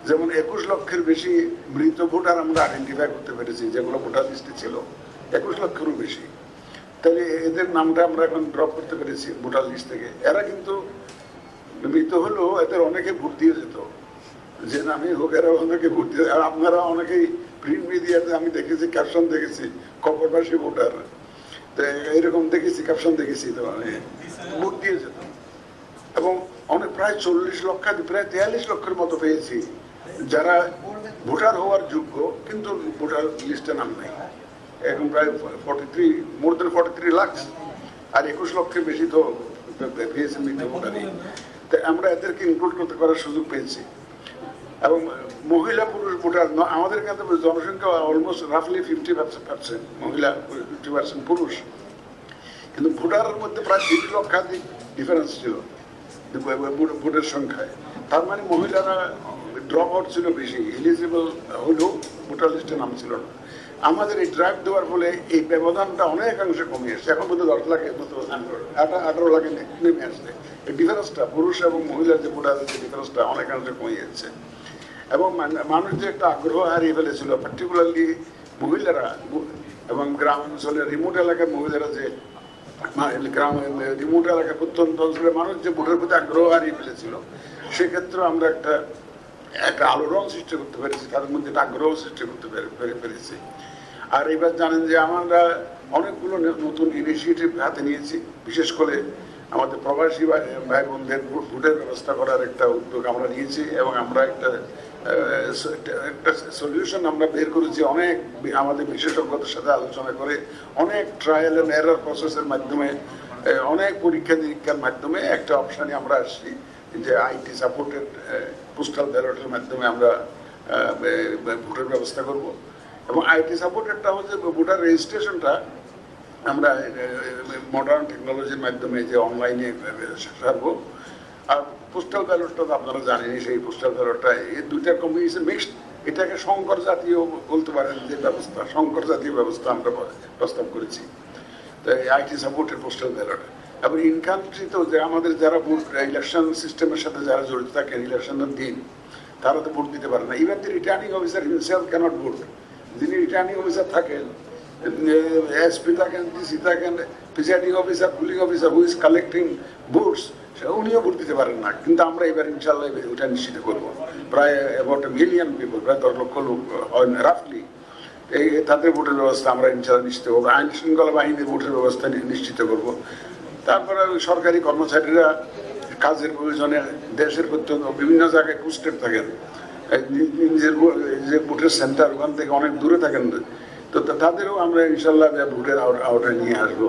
যেমন 21 লক্ষের বেশি মৃত ভোটার আমরা আইডেন্টিফাই করতে পেরেছি, যেগুলো ভোটার লিস্টে ছিল 21 লক্ষেরও বেশি। তাহলে এদের নামটা আমরা এখন ড্রপ করতে পেরেছি ভোটার লিস্ট থেকে। এরা কিন্তু মৃত হলেও এদের অনেকে ভোট দিয়ে যেত, যে নামে হোক এরা অনেকে ভোট দিয়ে। আর আপনারা অনেকেই প্রিন্ট মিডিয়াতে আমি দেখেছি, ক্যাপশন দেখেছি, কবরবাসী ভোটার, এরকম দেখেছি, ক্যাপশন দেখেছি, তো ভোট দিয়ে যেত। এবং অনেক প্রায় 40 লক্ষ, প্রায় 43 লক্ষের মতো পেয়েছি যারা ভোটার হওয়ার যোগ্য কিন্তু ভোটার লিস্টে নাম নাই। এখন প্রায় 43 লাখ, আর 21 লক্ষের বেশি তো পেয়েছে মৃত ভোটারই। তাই আমরা এদেরকে ইনক্লুড করতে করার সুযোগ পেয়েছি। এবং মহিলা পুরুষ ভোটার, আমাদের কাছে জনসংখ্যা অলমোস্ট রাফলি 50% মহিলা, 50% পুরুষ, কিন্তু ভোটারের মধ্যে প্রায় 30 লক্ষাধিক ডিফারেন্স ছিল ভোটের সংখ্যায়। তার মানে মহিলারা ড্রপ আউট ছিল বেশি, এলিজিবল হলেও ভোটার লিস্টে নাম ছিল না। আমাদের এই ড্রাইভ দেওয়ার ফলে এই ব্যবধানটা অনেকাংশে কমে এসছে। এখন পর্যন্ত 10 লাখের মতো 18 লাখে নেমে আসছে। এই ডিফারেন্সটা, পুরুষ এবং মহিলার যে ভোটারের যে ডিফারেন্সটা অনেকাংশে কমে যাচ্ছে। এবং মানুষ যে একটা আগ্রহ হারিয়ে ফেলেছিল, পার্টিকুলারলি মহিলারা, এবং গ্রাম অঞ্চলের রিমোট এলাকার মহিলারা, যে গ্রাম রিমোট এলাকার প্রত্যন্ত অঞ্চলের মানুষ যে ভোটের প্রতি আগ্রহ হারিয়ে ফেলেছিল, সেক্ষেত্রে আমরা একটা আলোড়ন সৃষ্টি করতে পেরেছি, তাদের মধ্যে একটা আগ্রহ সৃষ্টি করতে পেরেছি। আর এবার জানেন যে আমরা অনেকগুলো নতুন ইনিশিয়েটিভ হাতে নিয়েছি, বিশেষ করে আমাদের প্রবাসী ভাই বোনদের ভোটের ব্যবস্থা করার একটা উদ্যোগ আমরা নিয়েছি। এবং আমরা একটা সলিউশন আমরা বের করেছি, অনেক আমাদের বিশেষজ্ঞদের সাথে আলোচনা করে, অনেক ট্রায়াল এন্ড এরর প্রসেসের মাধ্যমে, অনেক পরীক্ষা নিরীক্ষার মাধ্যমে একটা অপশানে আমরা আসছি যে আইটি সাপোর্টেড পোস্টাল ব্যালটের মাধ্যমে আমরা ভোটের ব্যবস্থা করব। এবং আইটি সাপোর্টেডটা হচ্ছে ভোটার রেজিস্ট্রেশনটা আমরা মডার্ন টেকনোলজির মাধ্যমে যে অনলাইনে সারবো। আর পোস্টাল ব্যালটটা তো আপনারা জানেনই, সেই পোস্টাল ব্যালটটা এই দুইটা কম্বিনেশন মিক্সড, এটাকে সংকর জাতীয় বলতে পারেন যে ব্যবস্থা, সংকর জাতীয় ব্যবস্থা আমরা প্রস্তাব করেছি। তো আইটি সাপোর্টেড পোস্টাল ব্যালট। এবং ইন কান্ট্রি তো যে আমাদের যারা ভোট ইলেকশন সিস্টেমের সাথে যারা জড়িত থাকেন ইলেকশনের দিন, তারা তো ভোট দিতে পারে না। Even the returning officer himself cannot vote. যিনি রিটার্নিং অফিসার থাকেন, এসপি থাকেন, ডিসি থাকেন, presiding officer, polling officer who is collecting votes, উনিও ভোট দিতে পারেন না। কিন্তু আমরা এবার ইনশাল্লাহ ওটা নিশ্চিত করবো। প্রায় অ্যাবাউট 1 মিলিয়ন পিপল, প্রায় 10 লক্ষ লোক রাফলি, এই তাদের ভোটের ব্যবস্থা আমরা ইনশাল্লাহ নিশ্চিত করবো। আইন শৃঙ্খলা বাহিনীর ভোটের ব্যবস্থা নিশ্চিত করবো। তারপরে সরকারি কর্মচারীরা কাজের প্রয়োজনে দেশের প্রত্যন্ত বিভিন্ন জায়গায় পোস্টেড থাকেন, নিজের যে ভোটের সেন্টার ওখান থেকে অনেক দূরে থাকেন, তো তাদেরও আমরা ইনশাল্লাহ ভোটের আওতায় নিয়ে আসবো।